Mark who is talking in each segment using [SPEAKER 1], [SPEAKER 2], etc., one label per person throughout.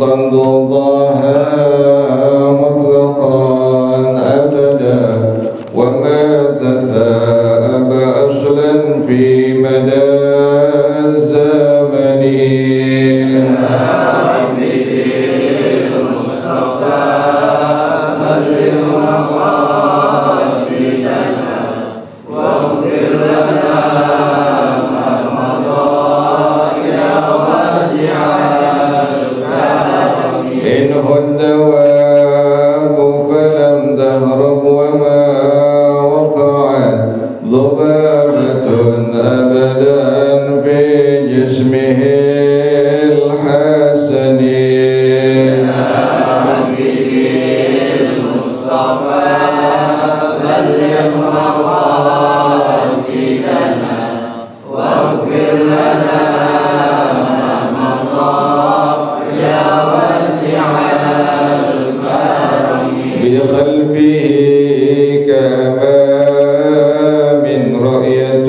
[SPEAKER 1] قد ضاها مطلقا أبدا وما تثاءب أصلا في مدى الزمن الدواب فلم تهرب وما وقعت ذبابة أبدا في جسمه الحسن يا حبيبي المصطفى بلغ مقاصدنا واغفر لنا ما مضى يا واسع بخلفه كأمام رأية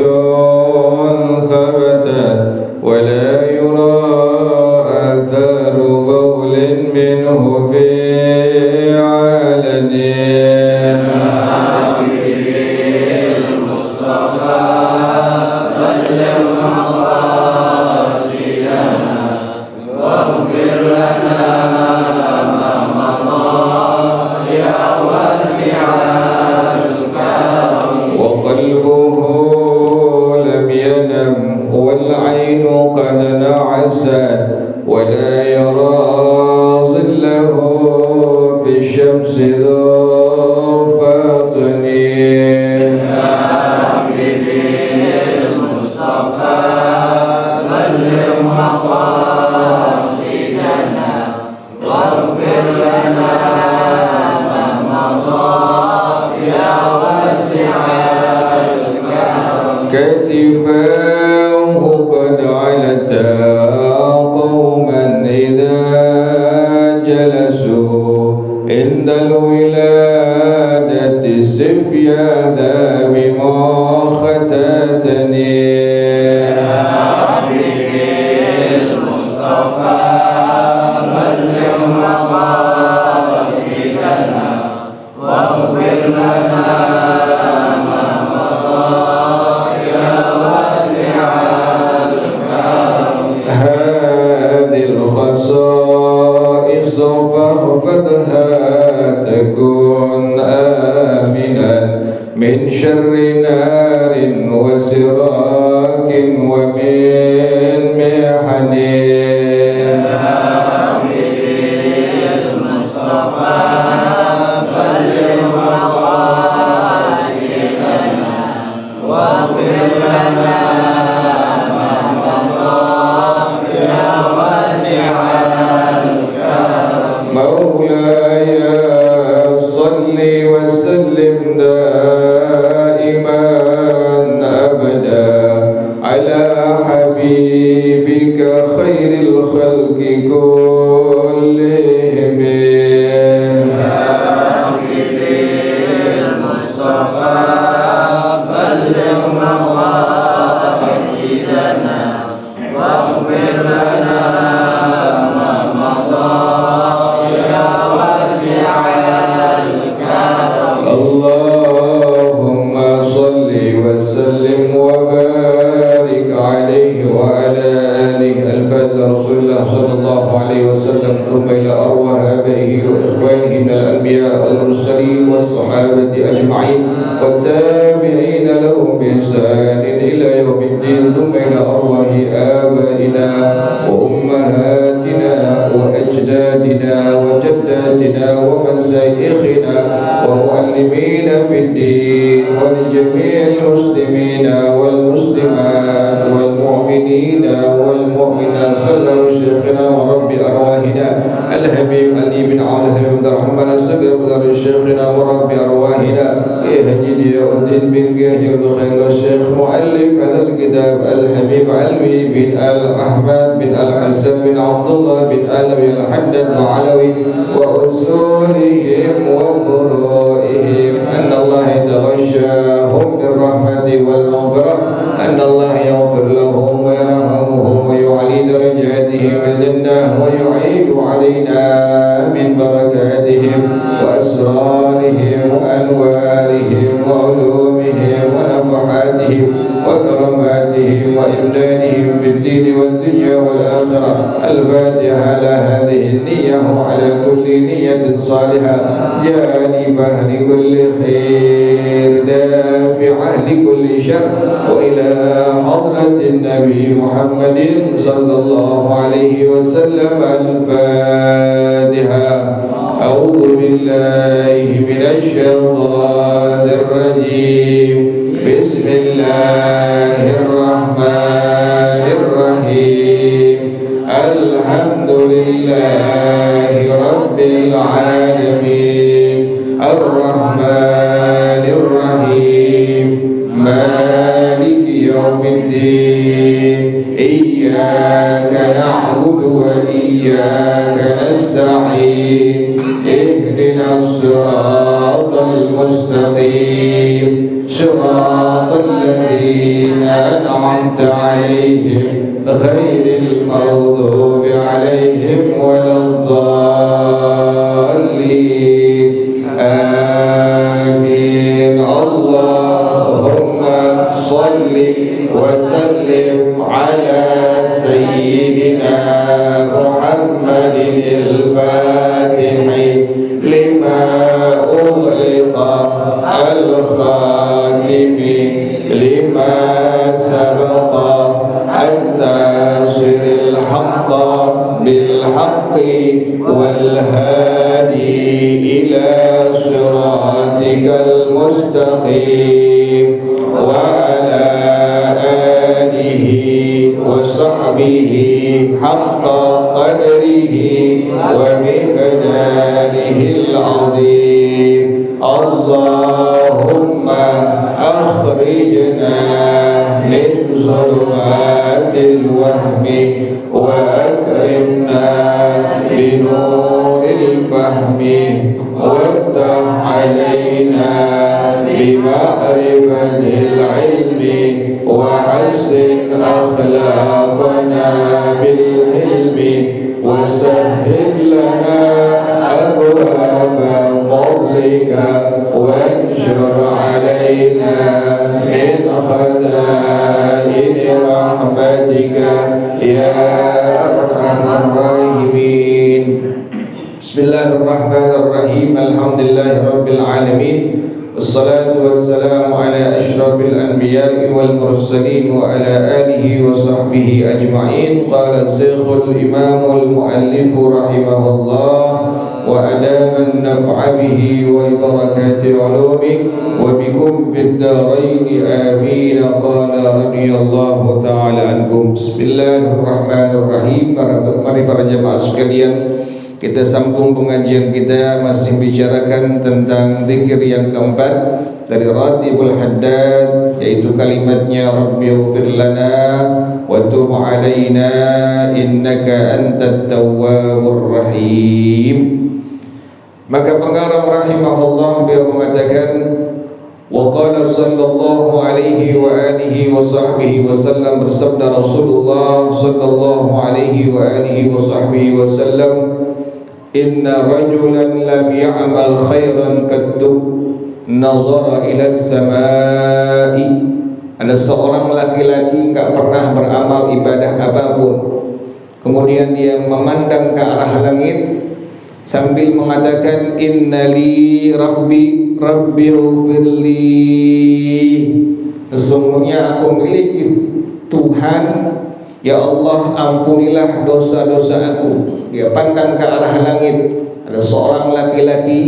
[SPEAKER 1] ثبتت ولا يرى أثر بول منه في علن يا حبيبي المصطفى بلغ مقاصدنا واغفر لنا ما مضى يا واسع الكرم وقلبه لم ينم والعين قد نعست ولا يرى ظله في الشمس ذو فاطن يا حبيبي المصطفى بلغ مقاصدنا واغفر لنا كتفاه قد علتا قوما إذا جلسوا عند الولادة سفيا ذا بمختتني يا حبيبي المصطفى بلغ مقاصدنا واغفر لنا فاحفظها تكون آمنا من شر نار وسراك ومن محن يا حبيبي المصطفى بلغ مقاصدنا واغفر لنا ما مضى يا واسع مولاي صل وسلم دائما أبدا على حبيبك خير الخلق كلهم يا حبيبي المصطفى بلغ مقاصدنا واغفر لنا ما مضى اللهم صل وسلم وبارك عليه وعلى آله الفاتح رسول الله صلى الله عليه وسلم ثم إلى أرواح آبائه وإخوانه من الأنبياء والمرسلين والصحابة أجمعين والتابعين لهم بإحسان إلى يوم الدين ثم إلى أرواح آبائنا وأمهاتنا وأجدادنا وجداتنا ومشايخنا ومعلمين في الدين ولجميع المسلمين والمسلمات والمؤمنين والمؤمنات صلى شيخنا ورب أرواحنا الحبيب علي بن عبد الحميد الرحمن السقف شيخنا ورب أرواحنا اهدي يا الدين بن جاهر بخير الشيخ مؤلف هذا الكتاب الحبيب علوي بن آل أحمد بن الحسن بن عبد الله بن آل الحدد العلوي وأصولهم وفروعهم أن الله يتغشاهم بالرحمة والمغفرة أن الله يغفر لهم ويرحمهم ويعلي درجاتهم بهم الجنة ويعيد علينا من بركاتهم وأسرارهم وأنوارهم وعلومهم ونفحاتهم وكراماتهم وإمدادهم في الدين والدنيا والآخرة. الفاتحة على هذه النية وعلى كل نية صالحة جانبة لكل خير دافعة لكل شر وإلى حضرة النبي محمد صلى الله عليه وسلم. الفاتحة. أعوذ بالله من الشيطان الرجيم. بسم الله الرحمن الرحيم. الحمد لله رب العالمين الرحمن الرحيم مالك يوم الدين إياك نعبد وإياك نستعين اهدنا الصراط المستقيم صراط الذين أنعمت عليهم غير المغضوب عليهم ولا الضالين. آمين. اللهم صل وسلم على سيدنا محمد الفاتح لما أغلق الخاتم لما سبق الناصر الحق بالحق والهادي إلى صراطك المستقيم وعلى آله وصحبه حق قدره ومقداره العظيم. اللهم أخرجنا من ظلمات الوهم وأكرمنا بنور الفهم وافتح علينا بمعرفة العلم وحسن أخلاقنا بالحلم وسهل لنا أبواب فضلك وانشر علينا من خزائن رحمتك يا أرحم الراحمين. بسم الله الرحمن الرحيم. الحمد لله رب العالمين والصلاة والسلام على أشرف الأنبياء والمرسلين وعلى آله وصحبه أجمعين. قال الشيخ الإمام المؤلف رحمه الله وأدام النفع به وبركات علومه وبكم في الدارين آمين. قال رضي الله تعالى عنكم. Bismillahirrahmanirrahim. Mari para jemaah sekalian, kita sambung pengajian kita masih bicarakan tentang zikir yang keempat dari Ratibul Haddad, yaitu kalimatnya Rabbighfir lana wa tub alaina innaka antat tawwabur rahim. Maka pengarang rahimahullah beliau mengatakan, wa qala sallallahu alaihi wa alihi wa sahbihi wasallam, bersabda Rasulullah sallallahu alaihi wa alihi wa sahbihi wasallam, inna rajulan lam ya'mal khairan qattu nazara ila as-samai. Ada seorang laki-laki enggak pernah beramal ibadah apapun, kemudian dia memandang ke arah langit sambil mengatakan innali rabbi rabbighfirli, sesungguhnya aku memiliki Tuhan, ya Allah ampunilah dosa-dosa aku. Dia pandang ke arah langit. Ada seorang laki-laki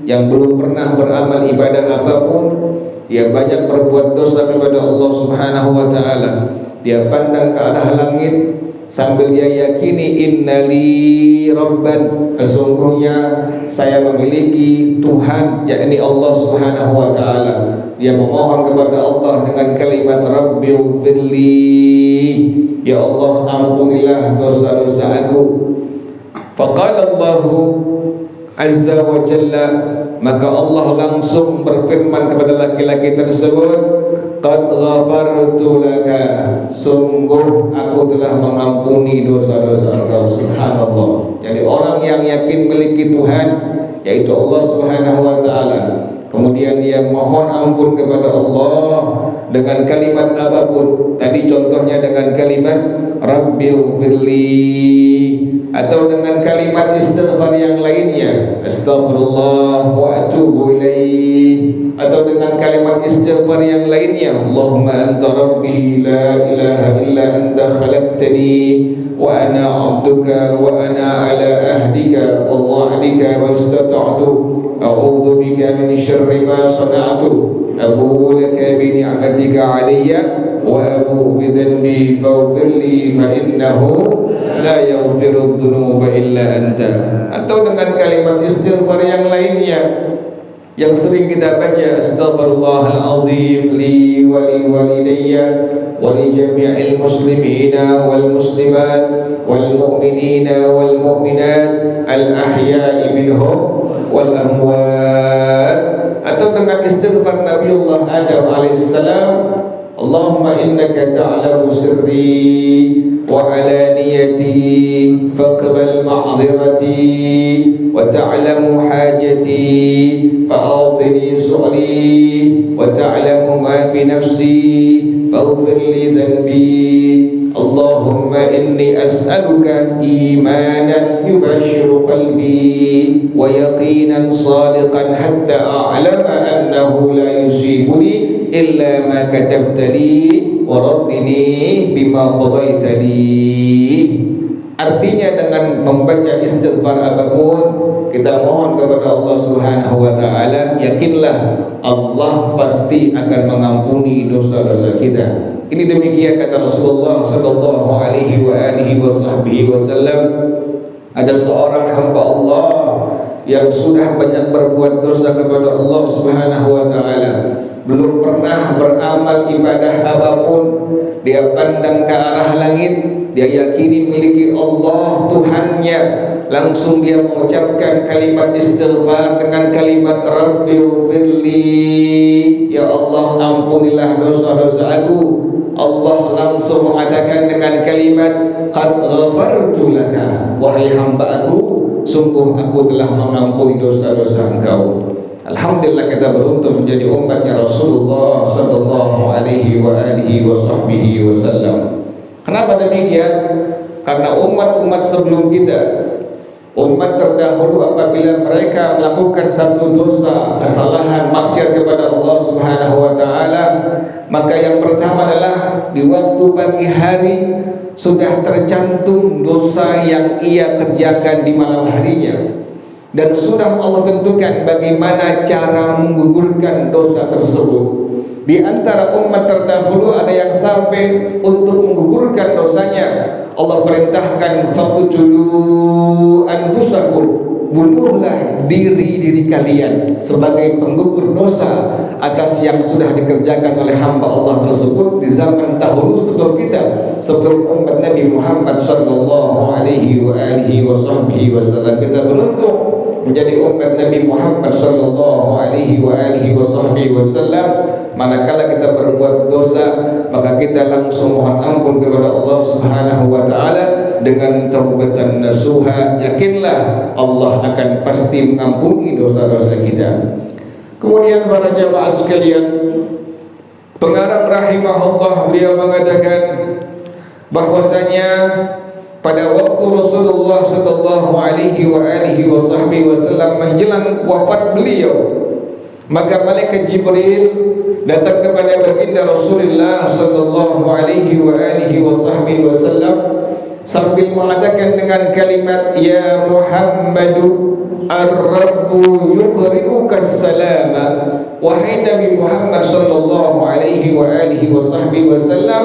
[SPEAKER 1] yang belum pernah beramal ibadah apapun, dia banyak berbuat dosa kepada Allah Subhanahu wa taala. Dia pandang ke arah langit sambil dia yakini innali rabban, sesungguhnya saya memiliki Tuhan, yakni Allah Subhanahu wa taala. Dia memohon kepada Allah dengan kalimat Rabbighfirli, ya Allah ampunilah dosa-dosa aku. Faqala Allahu azza wa jalla, maka Allah langsung berfirman kepada laki-laki tersebut, qad ghafartu laka, sungguh aku telah mengampuni dosa-dosa engkau. Subhanallah. Jadi orang yang yakin memiliki Tuhan, yaitu Allah Subhanahu wa taala, kemudian dia mohon ampun kepada Allah dengan kalimat apapun. Tadi contohnya dengan kalimat Rabbighfirli, atau dengan kalimat istighfar yang lainnya, Astaghfirullah wa atubu ilaih, atau dengan kalimat istighfar yang lainnya, Allahumma anta rabbi la ilaha illa anta khalaqtani wa ana 'abduka wa ana 'ala ahdika wa wa'dika mastata'tu a'udzu bika min syarri ma sana'tu abu'u laka bi ni'matika 'alayya wa abu'u bi dhanbi faghfir li fa innahu la yaghfiru dhunuba illa anta. Atau dengan kalimat istighfar yang lainnya yang sering kita baca, astaghfirullahal azim li wa li walidayya wa li jami'il muslimina wal muslimat wal mu'minina wal mu'minat al ahya'i minhum wal amwat. Atau dengan istighfar Nabiullah Adam alaihissalam, Allahumma innaka ta'lamu sirri wa alaniyati faqbal ma'dhirati wa ta'lamu hajati fa'atini su'li wa ta'lamu ma fi nafsi faghfir li dhanbi. Allahumma inni as'aluka imanan yubashiru qalbi wa yaqinan sadiqan hatta a'lama annahu la yusibuni illa ma katabta li wa raddini bima qadaita li. Artinya dengan membaca istighfar apapun, kita mohon kepada Allah Subhanahu wa taala, yakinlah Allah pasti akan mengampuni dosa-dosa kita. Ini demikian kata Rasulullah sallallahu alaihi wa alihi wasallam. Ada seorang hamba Allah yang sudah banyak berbuat dosa kepada Allah Subhanahu wa taala, belum pernah beramal ibadah apapun. Dia pandang ke arah langit, dia yakini memiliki Allah Tuhannya. Langsung dia mengucapkan kalimat istighfar dengan kalimat Rabbighfirli, ya Allah ampunilah dosa-dosa aku. Allah langsung mengatakan dengan kalimat qad ghafartu laka, wahai hamba aku, sungguh aku telah mengampuni dosa-dosa engkau. Alhamdulillah kita beruntung menjadi umatnya Rasulullah sallallahu alaihi wa alihi wasallam. Kenapa demikian? Karena umat-umat sebelum kita, umat terdahulu, apabila mereka melakukan satu dosa, kesalahan, maksiat kepada Allah Subhanahu wa taala, maka yang pertama adalah di waktu pagi hari sudah tercantum dosa yang ia kerjakan di malam harinya, dan sudah Allah tentukan bagaimana cara menggugurkan dosa tersebut. Di antara umat terdahulu ada yang sampai untuk menggugurkan dosanya, Allah perintahkan faqtulu anfusakum, bunuhlah diri-diri kalian sebagai penggugur dosa atas yang sudah dikerjakan oleh hamba Allah tersebut di zaman dahulu sebelum kita, sebelum umat Nabi Muhammad sallallahu alaihi wa alihi wasallam. Kita beruntung menjadi umat Nabi Muhammad sallallahu alaihi wa alihi wasallam. Manakala kita berbuat dosa, maka kita langsung mohon ampun kepada Allah Subhanahu wa taala dengan taubatan nasuha. Yakinlah Allah akan pasti mengampuni dosa-dosa kita. Kemudian para jamaah sekalian, pengarang rahimahullah, beliau mengatakan bahwasanya pada waktu Rasulullah sallallahu alaihi wa alihi wasallam menjelang wafat beliau, maka malaikat Jibril datang kepada baginda Rasulullah sallallahu alaihi wa alihi wasallam sambil mengatakan dengan kalimat, ya Muhammadu ar-rabbu yuqri'uka salama. Wahai Nabi Muhammad sallallahu alaihi wa alihi wasallam,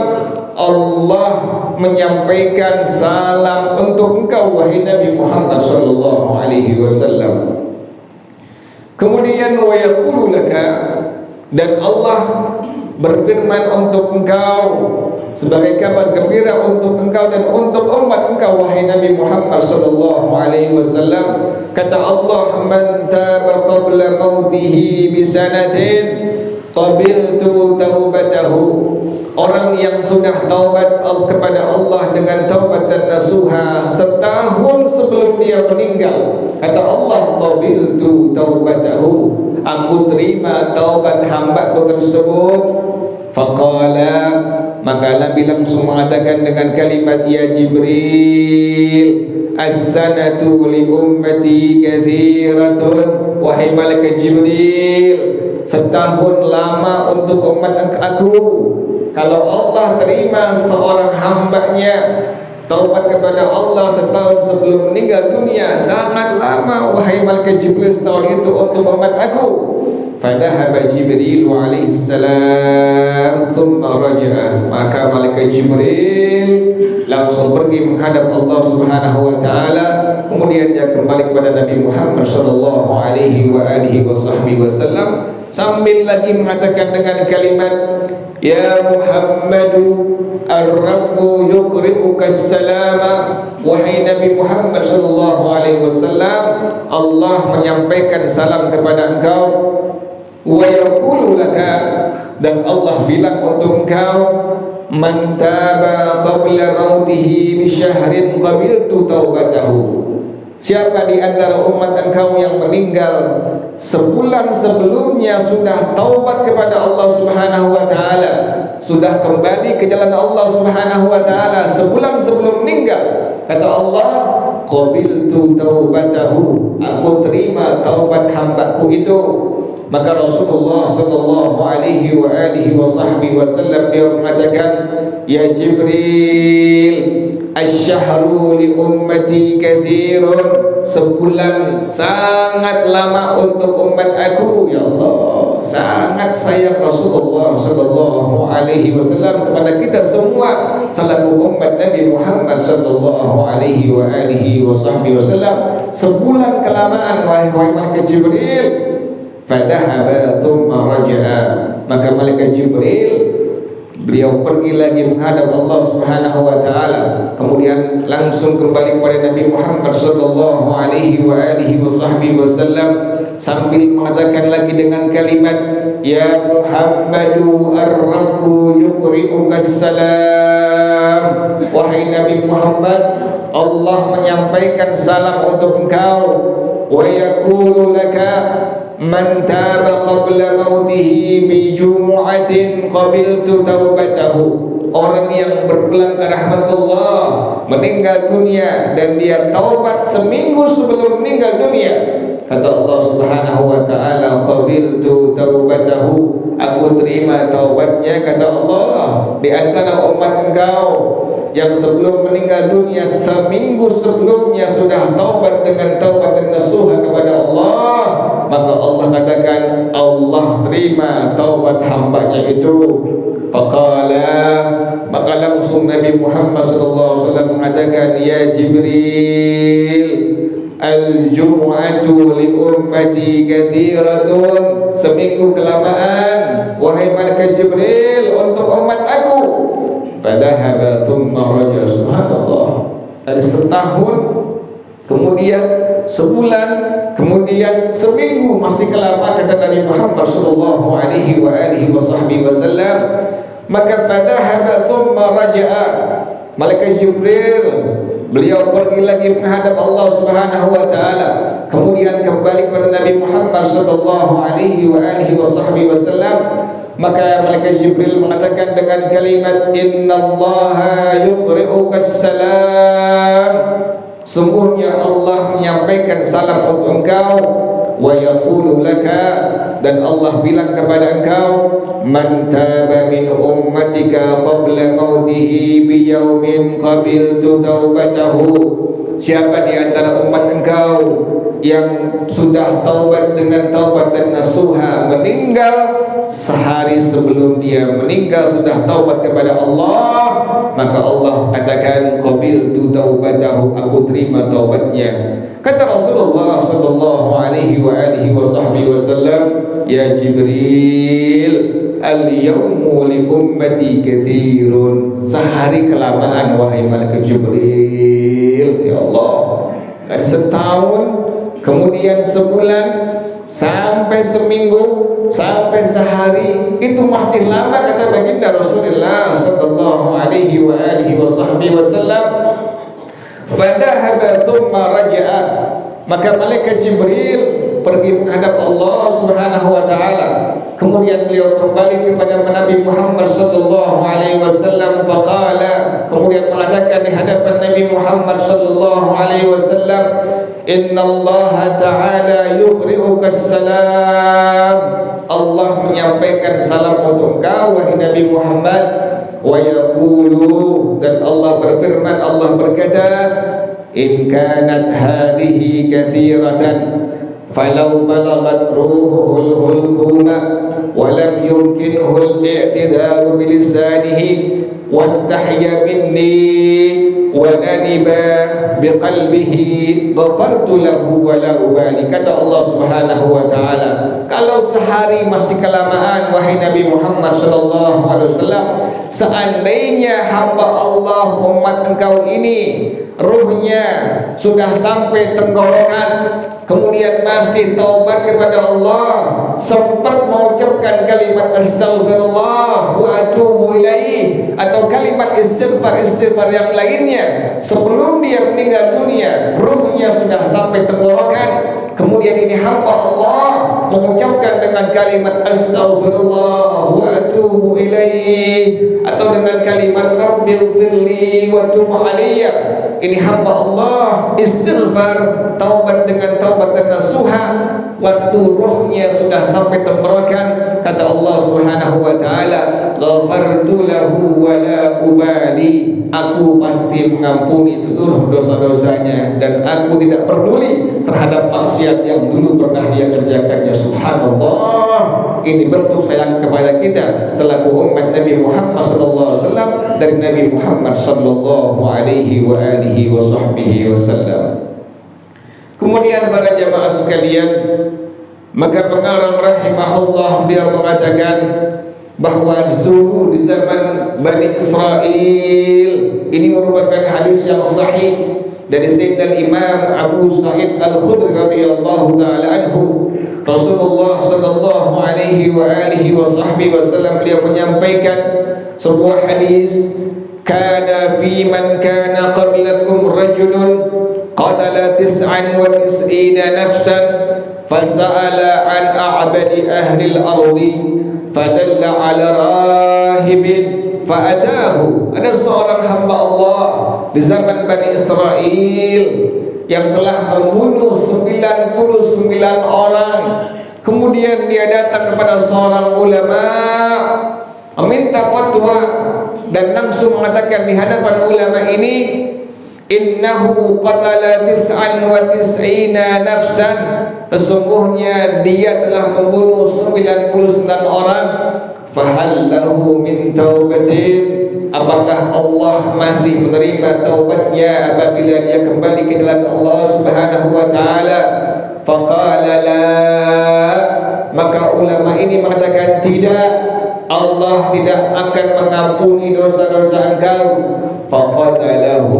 [SPEAKER 1] Allah menyampaikan salam untuk engkau wahai Nabi Muhammad sallallahu alaihi wasallam. Kemudian wa yaqulu laka, dan Allah berfirman untuk engkau sebagai kabar gembira untuk engkau dan untuk umat engkau wahai Nabi Muhammad sallallahu alaihi wasallam. Kata Allah, man taba qabla mautihi bi sanatin qabiltu taubatahu, orang yang sudah taubat kepada Allah dengan taubatan nasuha setahun sebelum dia meninggal, kata Allah, qabiltu taubatahu, aku terima taubat hambaku tersebut. Faqala, maka Nabi langsung mengatakan dengan kalimat, ya Jibril, as-sanatu li ummati kathiratun, wahai malaikat Jibril, setahun lama untuk umat aku. Kalau Allah terima seorang hambanya taubat kepada Allah setahun sebelum meninggal dunia, sangat lama wahai malaikat Jibril setahun itu untuk umat aku. Fadhahaba Jibril alaihi salam thumma raja'a, maka malaikat Jibril langsung pergi menghadap Allah Subhanahu wa taala, kemudian dia kembali kepada Nabi Muhammad sallallahu alaihi wasallam sambil lagi mengatakan dengan kalimat, ya Muhammadu ar-Rabbu yuqri'uka as-salama, wahai Nabi Muhammad sallallahu alaihi wasallam, Allah menyampaikan salam kepada engkau, wa yaqulu laka, dan Allah bilang untuk engkau, man taba qabla mautihi bi syahrin qabiltu taubatahu, siapa di antara umat engkau yang meninggal sebulan sebelumnya sudah taubat kepada Allah Subhanahu wa taala, sudah kembali ke jalan Allah Subhanahu wa taala sebulan sebelum meninggal, kata Allah, qabiltu taubatahu, aku terima taubat hambaku itu. Maka Rasulullah sallallahu alaihi wasallam dia mengatakan, ya Jibril, asy-syahru li ummati katsirun, sebulan sangat lama untuk umat aku. Ya Allah, sangat sayang Rasulullah sallallahu alaihi wasallam kepada kita semua selaku umat Nabi Muhammad sallallahu alaihi wasallam. Sebulan kelamaan wahai malaikat Jibril. Fadhahaba thumma raja'a, maka malaikat Jibril beliau pergi lagi menghadap Allah Subhanahu wa taala, kemudian langsung kembali kepada Nabi Muhammad sallallahu alaihi wasallam sambil mengatakan lagi dengan kalimat, ya Muhammadu ar-Rabbu yuqri'uka as-salam, wahai Nabi Muhammad, Allah menyampaikan salam untuk engkau, wa yaqulu laka, man taba qabla mautihi bi jumu'atin qabiltu taubatahu, orang yang berpulang ke rahmatullah meninggal dunia dan dia taubat seminggu sebelum meninggal dunia, kata Allah Subhanahu wa taala, qabiltu taubatahu, aku terima taubatnya, kata Allah. Di antara umat engkau yang sebelum meninggal dunia seminggu sebelumnya sudah taubat dengan taubat nasuha kepada Allah, maka Allah katakan, Allah terima taubat hambanya itu. Faqala, maka langsung Nabi Muhammad SAW mengatakan, ya Jibril, al-jum'atu li ummati kathiratun, seminggu kelamaan wahai malaikat Jibril untuk umat aku. Fadhahaba thumma raja, subhanallah, dari setahun, kemudian sebulan, kemudian seminggu, masih kelamaan kata Nabi Muhammad sallallahu alaihi wasallam. Maka fadhahaba thumma raja'a, malaikat Jibril beliau pergi lagi menghadap Allah Subhanahu wa taala, kemudian kembali kepada Nabi Muhammad sallallahu alaihi wasallam. Maka malaikat Jibril mengatakan dengan kalimat, innallaha yuqri'uka as-salam, sungguhnya Allah menyampaikan salam untuk engkau, wa yaqulu laka, dan Allah bilang kepada engkau, man taba min ummatika qabla mautihi bi yaumin qabiltu taubatahu, siapa di antara umat engkau yang sudah taubat dengan taubatan nasuha, meninggal sehari sebelum dia meninggal sudah taubat kepada Allah, maka Allah katakan, qabiltu taubatahu, aku terima taubatnya. Kata Rasulullah sallallahu alaihi wasallam, ya Jibril, al-yawmu li ummati katsirun, sehari kelamaan wahai malaikat Jibril. Ya Allah, dan setahun kemudian sebulan, sampai seminggu, sampai sehari, itu masih lama kata baginda Rasulullah sallallahu alaihi wa alihi wasallam. Fadhahaba thumma raja'a, maka malaikat Jibril pergi menghadap Allah Subhanahu wa taala. Kemudian beliau kembali kepada Nabi Muhammad sallallahu alaihi wasallam faqala, kemudian mengatakan di hadapan Nabi Muhammad sallallahu alaihi wasallam, innallaha ta'ala yuqri'uka salam, Allah menyampaikan salam untuk engkau wahai Nabi Muhammad. Wa yaqulu, dan Allah berfirman, Allah berkata, in kanat hadhihi kathiratan falau balagat ruhul hulquma wa lam yumkinhu al-i'tidharu bilisanihi wastahya minni wa naniba biqalbihi ghafartu lahu wa la ubali. Kata Allah Subhanahu wa taala, kalau sehari masih kelamaan wahai Nabi Muhammad sallallahu alaihi wasallam, seandainya hamba Allah umat engkau ini ruhnya sudah sampai tenggorokan, kemudian masih taubat kepada Allah, sempat mengucapkan kalimat astaghfirullah wa atubu ilaih, atau kalimat istighfar yang lainnya sebelum dia meninggal dunia, ruhnya sudah sampai tenggorokan, kemudian ini hamba Allah mengucapkan dengan kalimat astaghfirullah wa atubu ilaih, atau dengan kalimat rabbighfirli wa tub alayya, ini hamba Allah istighfar, taubat dengan taubat nasuha, waktu rohnya sudah sampai tenggorokan, kata Allah Subhanahu wa taala, ghafartu lahu wa la ubali, aku pasti mengampuni seluruh dosa-dosanya dan aku tidak peduli terhadap maksiat yang dulu pernah dia kerjakannya. Subhanallah, ini bentuk sayang kepada kita selaku umat Nabi Muhammad sallallahu alaihi wasallam dari Nabi Muhammad sallallahu alaihi wa alihi wasallam. Kemudian para jamaah sekalian, maka pengarang rahimahullah dia mengatakan bahwa dulu di zaman Bani Israel, ini merupakan hadis yang sahih dari Sayyidina Imam Abu Sa'id Al-Khudri radhiyallahu taala anhu. Rasulullah sallallahu alaihi wa alihi wasallam beliau menyampaikan sebuah hadis, kana fi man kana qablakum rajulun qatala 99 nafsan fasa'ala an a'badi ahli al-ardi fadalla ala rahibin fa'atahu. Ada seorang hamba Allah di zaman Bani Israel yang telah membunuh 99 orang. Kemudian dia datang kepada seorang ulama meminta fatwa dan langsung mengatakan di hadapan ulama ini, innahu qatala 99 nafsan, sesungguhnya dia telah membunuh 99 orang. Fahal lahu min taubatin, apakah Allah masih menerima taubatnya apabila dia kembali ke jalan Allah Subhanahu wa taala? Faqala la, maka ulama ini mengatakan tidak, Allah tidak akan mengampuni dosa-dosa engkau. Faqatalahu,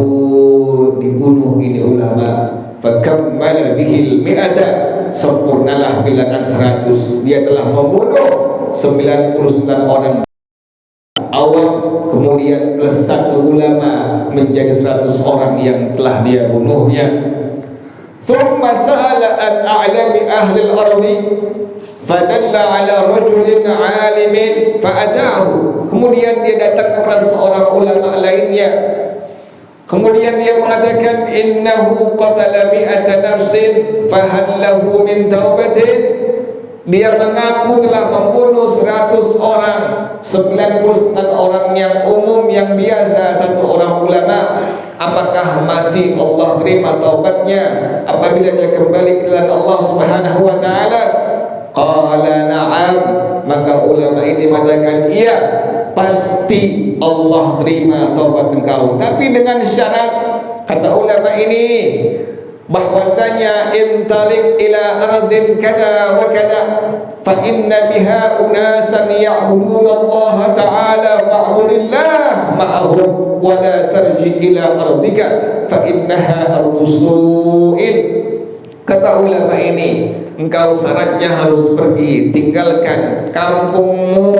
[SPEAKER 1] dibunuh ini ulama. Fakammala bihil mi'ata, sempurnalah bilangan 100. Dia telah membunuh 99 orang awam, kemudian plus satu ulama menjadi 100 orang yang telah dia bunuhnya. Thumma sa'ala an a'lami ahli al-ardi fadalla ala rajulin 'alimin fa'atahu. Kemudian dia datang kepada seorang ulama lainnya, kemudian dia mengatakan innahu qatala mi'ata nafsin fahal lahu min taubatin. Dia mengaku telah membunuh 100 orang, 99 orang yang umum yang biasa, satu orang ulama. Apakah masih Allah terima taubatnya apabila dia kembali ke jalan Allah Subhanahu wa taala? Qala na'am, maka ulama ini mengatakan iya, pasti Allah terima taubat engkau, tapi dengan syarat, kata ulama ini, bahwasanya intalik ila ardin kada wa kada fa inna biha unasan ya'buduna Allah ta'ala fa'budillah ma'ahum wa la tarji ila ardika fa innaha ardu su'in. Kata ulama ini, engkau syaratnya harus pergi, tinggalkan kampungmu,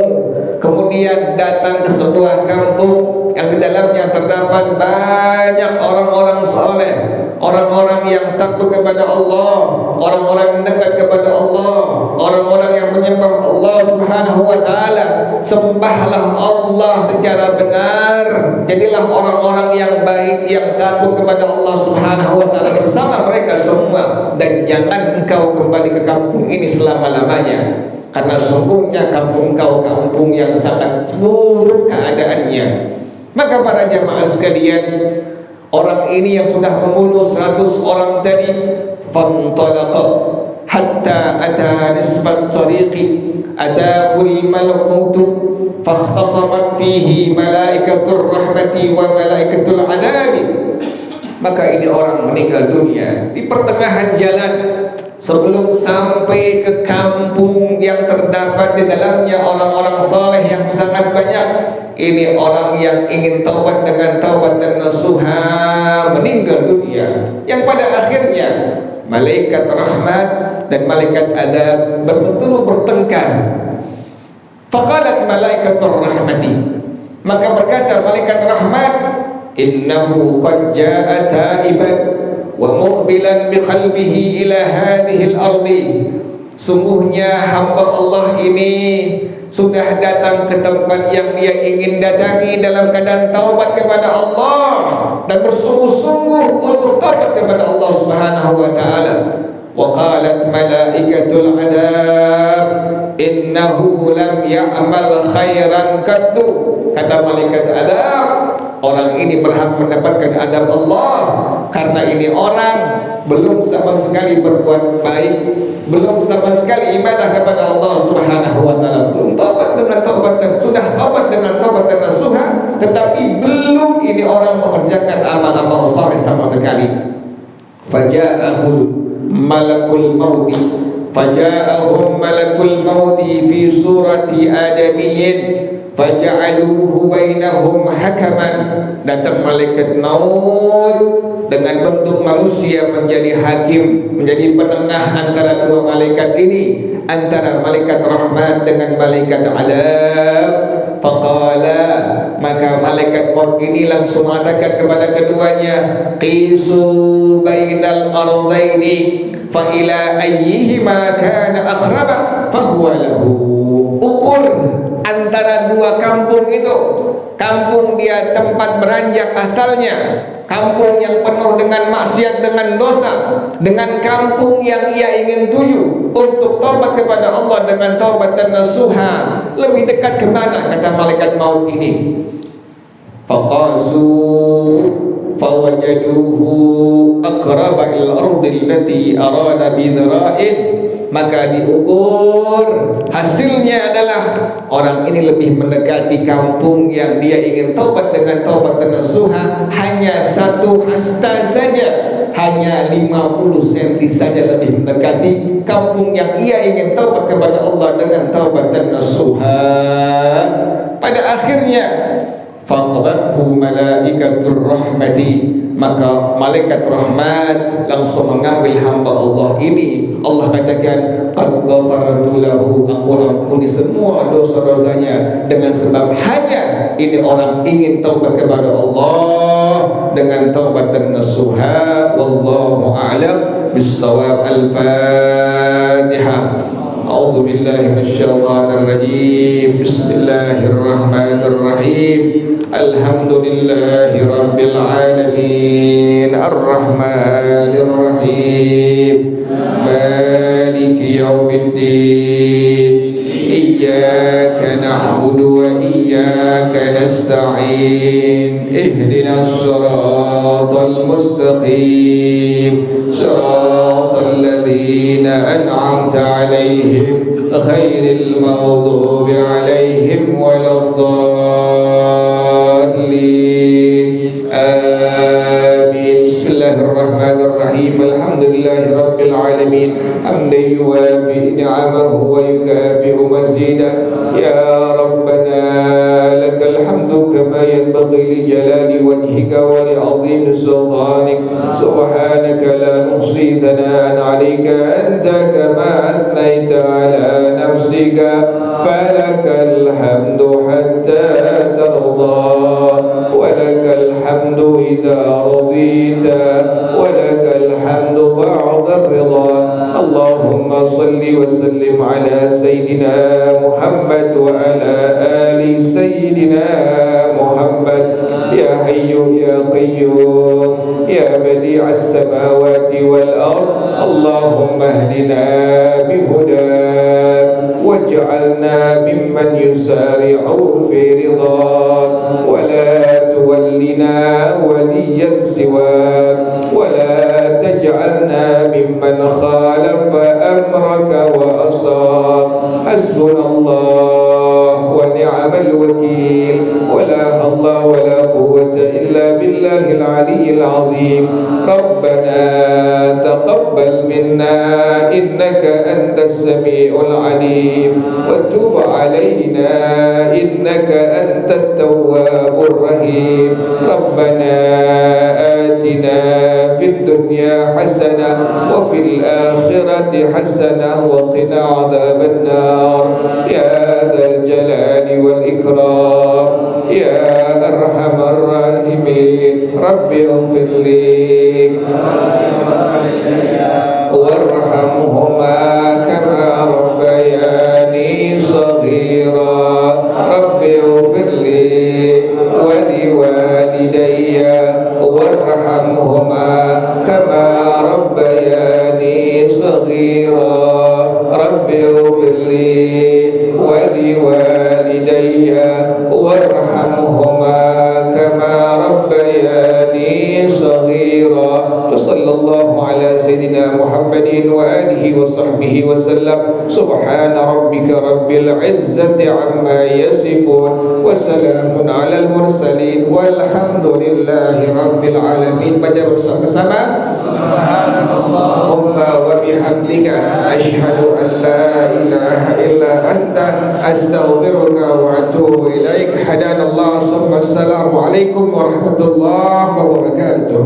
[SPEAKER 1] kemudian datang ke sebuah kampung yang di dalamnya terdapat banyak orang-orang saleh, orang-orang yang takut kepada Allah, orang-orang yang dekat kepada Allah, orang-orang yang menyembah Allah Subhanahu wa taala. Sembahlah Allah secara benar, jadilah orang-orang yang baik yang takut kepada Allah Subhanahu wa taala bersama mereka semua, dan jangan engkau kembali ke kampung ini selama-lamanya, karena sungguhnya kampung engkau kampung yang sangat buruk keadaannya. Maka para jamaah sekalian, orang ini yang sudah membunuh 100 orang tadi, fantalaqa hatta ata nisfat tariqi atahul malakutu fakhtasamat fihi malaikatur rahmati wa malaikatul adabi. Maka ini orang meninggal dunia di pertengahan jalan, sebelum sampai ke kampung yang terdapat di dalamnya orang-orang saleh yang sangat banyak. Ini orang yang ingin taubat dengan taubatan nasuha meninggal dunia, yang pada akhirnya malaikat rahmat dan malaikat adab berseteru bertengkar. Faqalat malaikatur rahmati, maka berkata malaikat rahmat, innahu qad jaa taiban wa muqbilan bi qalbihi ila hadhihi al-ardi. Sungguhnya hamba Allah ini sudah datang ke tempat yang dia ingin datangi dalam keadaan taubat kepada Allah dan bersungguh-sungguh untuk taubat kepada Allah Subhanahu wa taala. Wa qalat malaikatul adab innahu lam ya'mal khairan qattu. Kata malaikat adab, orang ini berhak mendapatkan adab Allah karena ini orang belum sama sekali berbuat baik, belum sama sekali ibadah kepada Allah Subhanahu wa taala, belum taubat dengan taubatan, sudah taubat dengan taubatan nasuha, tetapi belum ini orang mengerjakan amal-amal saleh sama sekali. Faja'ahul malakul mauti, faja'ahum malakul mauti fi surati adamiyyin faja'aluhu bainahum hakaman. Datang malaikat maut dengan bentuk manusia menjadi hakim, menjadi penengah antara dua malaikat ini, antara malaikat rahmat dengan malaikat adab. Faqala, maka malaikat maut ini langsung mengatakan kepada keduanya, qisu bainal ardaini fa ila ayyihima kana akhraba fahuwa lahu. Ukur antara dua kampung itu, kampung dia tempat beranjak asalnya, kampung yang penuh dengan maksiat, dengan dosa, dengan kampung yang ia ingin tuju untuk taubat kepada Allah dengan taubatan nasuha, lebih dekat ke mana? Kata malaikat maut ini. Faqasu fawajaduhu aqraba il ardi allati arada bidra'in. Maka diukur, hasilnya adalah orang ini lebih mendekati kampung yang dia ingin taubat dengan taubatan nasuha hanya 1 hasta saja, hanya 50 cm saja lebih mendekati kampung yang ia ingin taubat kepada Allah dengan taubatan nasuha. Pada akhirnya faqarathu malaikatur rahmati, maka malaikat rahmat langsung mengambil hamba Allah ini. Allah katakan, qad ghafartu lahu, aku ampuni semua dosa-dosanya dengan sebab hanya ini orang ingin taubat kepada Allah dengan taubatan nasuha. Wallahu a'lam bis-shawab. Al-Fatihah. A'udzu billahi minasyaitonir rajim. Bismillahirrahmanirrahim. Alhamdulillahi rabbil alamin. Ar-Rahmanir Rahim. Maliki yaumiddin. Iyyaka na'budu wa iyyaka nasta'in. Ihdinas siratal mustaqim. Siratal ladzina an'amta 'alaihim ghairil maghdubi 'alaihim waladdallin. Amin. Bismillahirrahmanirrahim. Alhamdulillahi rabbil alamin. Hamdan yuwafi ni'amahu wa yukafi'u mazidah. Ya Rabbana lakal الحمد كما ينبغي لجلال وجهك ولعظيم سلطانك سبحانك لا نحصي ثناء عليك أنت كما أثنيت على نفسك فلك الحمد حتى ترضى ولك الحمد إذا رضيت ولك الحمد بعد الرضا اللهم صل وسلم على سيدنا محمد وعلى آل سيدنا محمد يا حي يا قيوم يا بديع السماوات والأرض اللهم اهدنا بهداك واجعلنا ممن يسارع في رضاك ولا تولنا وليا سواك ولا تجعلنا ممن خالف أمرك وأصاك حسبنا الله ونعم الوكيل ولا حول ولا قوة إلا بالله العلي العظيم ربنا تقبل منا إنك أنت السميع العليم وتب علينا إنك أنت التواب الرحيم ربنا آتنا في الدنيا حسنة وفي الآخرة حسنة وقنا عذاب النار يا ذا الجلال والإكرام يا أرحم الراحمين رب اغفر لي وارحمهما كما ربياني صغيرا رب اغفر لي ولوالدي وارحمهما كما ربياني صغيرا رب اغفر لي ولوالدي وارحمهما كما ربياني صغيرا وصلى الله على سيدنا محمد وآله وصحبه وسلم سبحان ربك رب العزة عما يصفون وسلام على المرسلين والحمد لله رب العالمين. Baca bersama-sama Subhanallah wa bihamdika asyhadu an la ilaha illa anta astaghfiruka wa atubu ilaik. Hadanallah. Assalamualaikum warahmatullahi wabarakatuh.